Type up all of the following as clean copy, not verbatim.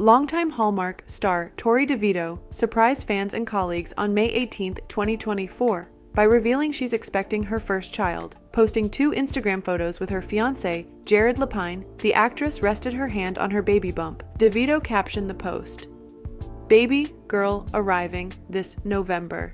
Longtime Hallmark star Torrey Devitto surprised fans and colleagues on May 18, 2024, by revealing she's expecting her first child. Posting 2 Instagram photos with her fiancé, Jared Lapine, the actress rested her hand on her baby bump. Devitto captioned the post, "Baby girl arriving this November."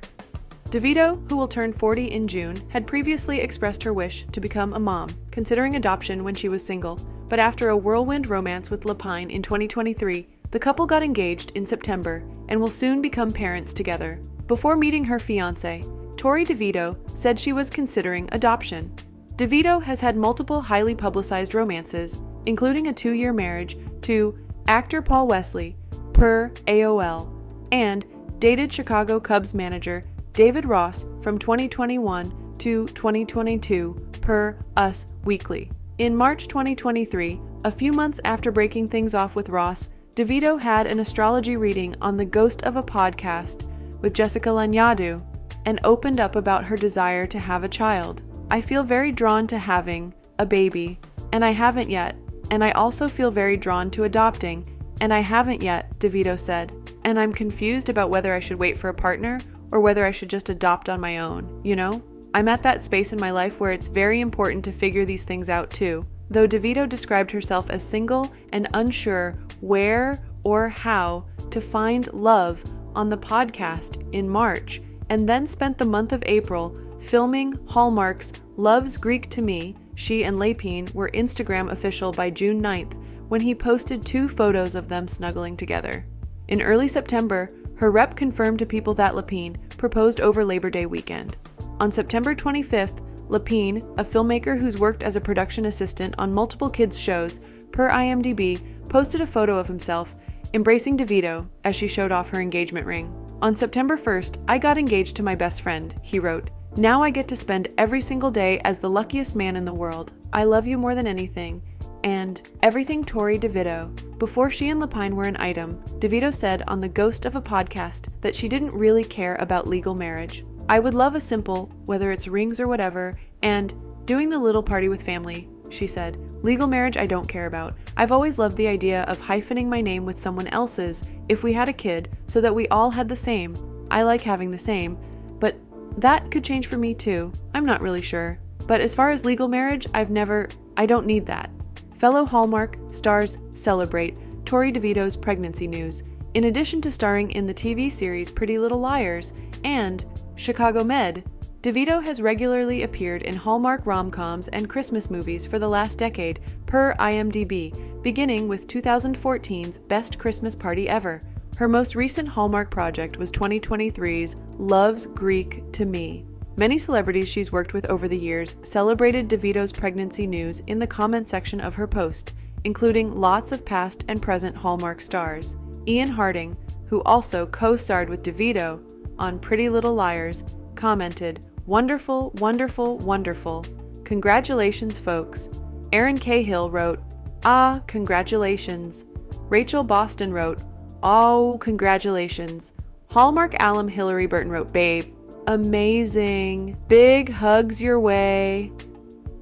Devitto, who will turn 40 in June, had previously expressed her wish to become a mom, considering adoption when she was single, but after a whirlwind romance with Lapine in 2023, the couple got engaged in September and will soon become parents together. Before meeting her fiancé, Torrey Devitto said she was considering adoption. Devitto has had multiple highly publicized romances, including a 2-year marriage to actor Paul Wesley, per AOL, and dated Chicago Cubs manager David Ross from 2021 to 2022, per Us Weekly. In March 2023, a few months after breaking things off with Ross, Devitto had an astrology reading on the Ghost of a Podcast with Jessica Lanyadoo and opened up about her desire to have a child. "I feel very drawn to having a baby, and I haven't yet, and I also feel very drawn to adopting, and I haven't yet," Devitto said, "and I'm confused about whether I should wait for a partner or whether I should just adopt on my own, you know? I'm at that space in my life where it's very important to figure these things out too." Though Devitto described herself as single and unsure where or how to find love on the podcast in March, and then spent the month of April filming Hallmark's Love's Greek to Me, she and Lapine were Instagram official by June 9th, when he posted 2 photos of them snuggling together. In early September, her rep confirmed to People that Lapine proposed over Labor Day weekend. On September 25th, Lapine, a filmmaker who's worked as a production assistant on multiple kids' shows, per IMDb, posted a photo of himself embracing Devitto as she showed off her engagement ring. "On September 1st, I got engaged to my best friend," he wrote. "Now I get to spend every single day as the luckiest man in the world. I love you more than anything." And everything Torrey Devitto. Before she and Lapine were an item, Devitto said on the Ghost of a Podcast that she didn't really care about legal marriage. "I would love a simple, whether it's rings or whatever, and doing the little party with family," she said. "Legal marriage I don't care about. I've always loved the idea of hyphening my name with someone else's if we had a kid so that we all had the same. I like having the same, but that could change for me too. I'm not really sure. But as far as legal marriage, I don't need that." Fellow Hallmark stars celebrate Torrey Devitto's pregnancy news. In addition to starring in the TV series Pretty Little Liars and Chicago Med, Devitto has regularly appeared in Hallmark rom-coms and Christmas movies for the last decade, per IMDb, beginning with 2014's Best Christmas Party Ever. Her most recent Hallmark project was 2023's Love's Greek to Me. Many celebrities she's worked with over the years celebrated Devitto's pregnancy news in the comment section of her post, including lots of past and present Hallmark stars. Ian Harding, who also co-starred with Devitto on Pretty Little Liars, commented, "Wonderful, wonderful, wonderful. Congratulations, folks." Aaron Cahill wrote, "Ah, congratulations." Rachel Boston wrote, "Oh, congratulations." Hallmark alum Hillary Burton wrote, "Babe, amazing. Big hugs your way."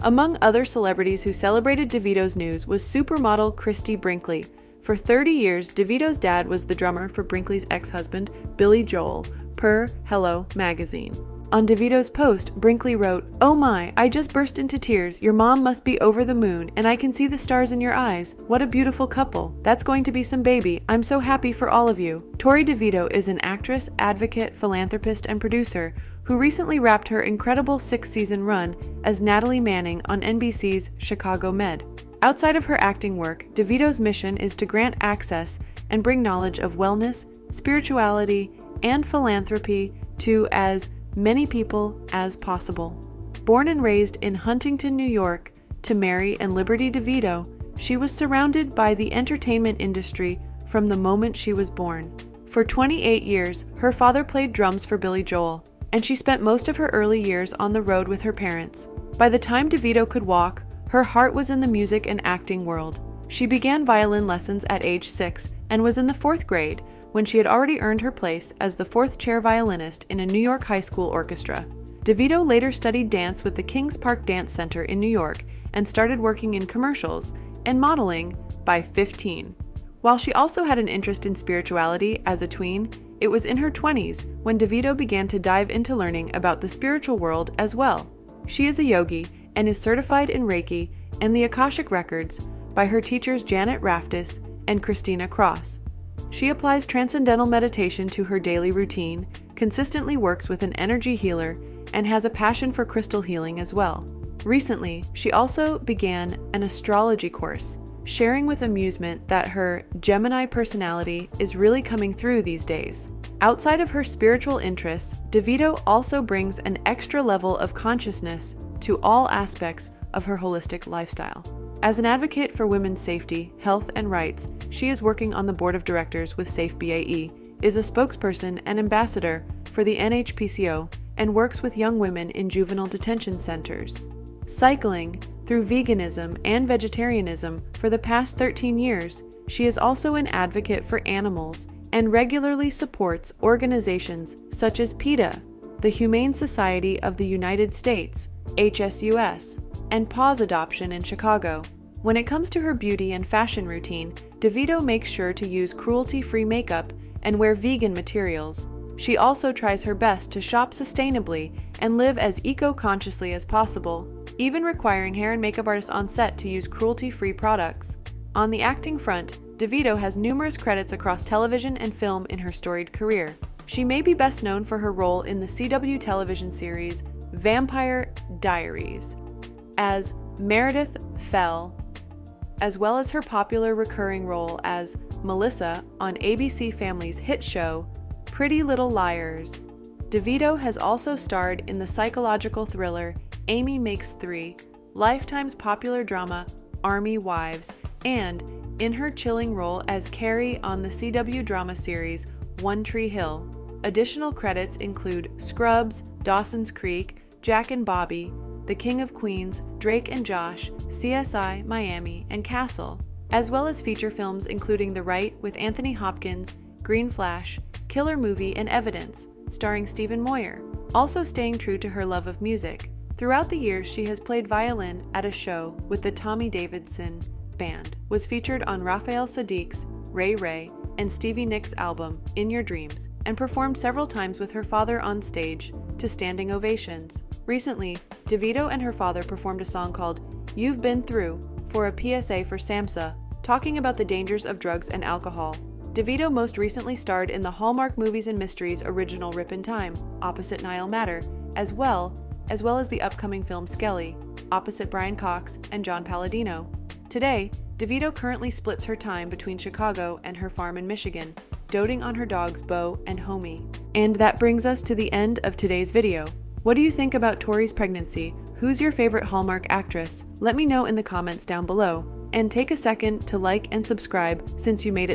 Among other celebrities who celebrated Devitto's news was supermodel Christy Brinkley. For 30 years, Devitto's dad was the drummer for Brinkley's ex-husband, Billy Joel, per Hello magazine. On Devitto's post, Brinkley wrote, "Oh my, I just burst into tears. Your mom must be over the moon, and I can see the stars in your eyes. What a beautiful couple. That's going to be some baby. I'm so happy for all of you." Torrey Devitto is an actress, advocate, philanthropist, and producer who recently wrapped her incredible 6-season run as Natalie Manning on NBC's Chicago Med. Outside of her acting work, Devitto's mission is to grant access and bring knowledge of wellness, spirituality, and philanthropy to as many people as possible. Born and raised in Huntington, New York, to Mary and Liberty Devitto, she was surrounded by the entertainment industry from the moment she was born. For 28 years, her father played drums for Billy Joel, and she spent most of her early years on the road with her parents. By the time Devitto could walk, her heart was in the music and acting world. She began violin lessons at age 6 and was in the 4th grade when she had already earned her place as the 4th chair violinist in a New York high school orchestra. Devitto later studied dance with the Kings Park Dance Center in New York and started working in commercials and modeling by 15. While she also had an interest in spirituality as a tween, it was in her 20s when Devitto began to dive into learning about the spiritual world as well. She is a yogi and is certified in Reiki and the Akashic Records by her teachers Janet Raftis and Christina Cross. She applies transcendental meditation to her daily routine, consistently works with an energy healer, and has a passion for crystal healing as well. Recently, she also began an astrology course, sharing with amusement that her Gemini personality is really coming through these days. Outside of her spiritual interests, Devitto also brings an extra level of consciousness to all aspects of her holistic lifestyle. As an advocate for women's safety, health, and rights, she is working on the board of directors with Safe BAE, is a spokesperson and ambassador for the NHPCO, and works with young women in juvenile detention centers. Cycling through veganism and vegetarianism for the past 13 years, she is also an advocate for animals and regularly supports organizations such as PETA, the Humane Society of the United States, HSUS, and Paws Adoption in Chicago. When it comes to her beauty and fashion routine, Devitto makes sure to use cruelty-free makeup and wear vegan materials. She also tries her best to shop sustainably and live as eco-consciously as possible, even requiring hair and makeup artists on set to use cruelty-free products. On the acting front, Devitto has numerous credits across television and film in her storied career. She may be best known for her role in the CW television series Vampire Diaries as Meredith Fell, as well as her popular recurring role as Melissa on ABC Family's hit show Pretty Little Liars. Devitto has also starred in the psychological thriller Amy Makes Three, Lifetime's popular drama Army Wives, and in her chilling role as Carrie on the CW drama series One Tree Hill. Additional credits include Scrubs, Dawson's Creek, Jack and Bobby, The King of Queens, Drake and Josh, CSI Miami, and Castle, as well as feature films including The Right with Anthony Hopkins, Green Flash, Killer Movie, and Evidence, starring Stephen Moyer, also staying true to her love of music. Throughout the years, she has played violin at a show with the Tommy Davidson Band, was featured on Raphael Saadiq's Ray Ray and Stevie Nicks' album In Your Dreams, and performed several times with her father on stage to standing ovations. Recently, Devitto and her father performed a song called You've Been Through for a PSA for SAMHSA, talking about the dangers of drugs and alcohol. Devitto most recently starred in the Hallmark Movies and Mysteries original Rip in Time, opposite Niall Matter, as well as the upcoming film Skelly, opposite Brian Cox and John Palladino. Today, Devitto currently splits her time between Chicago and her farm in Michigan, doting on her dogs Bo and Homie. And that brings us to the end of today's video. What do you think about Torrey's pregnancy? Who's your favorite Hallmark actress? Let me know in the comments down below. And take a second to like and subscribe since you made it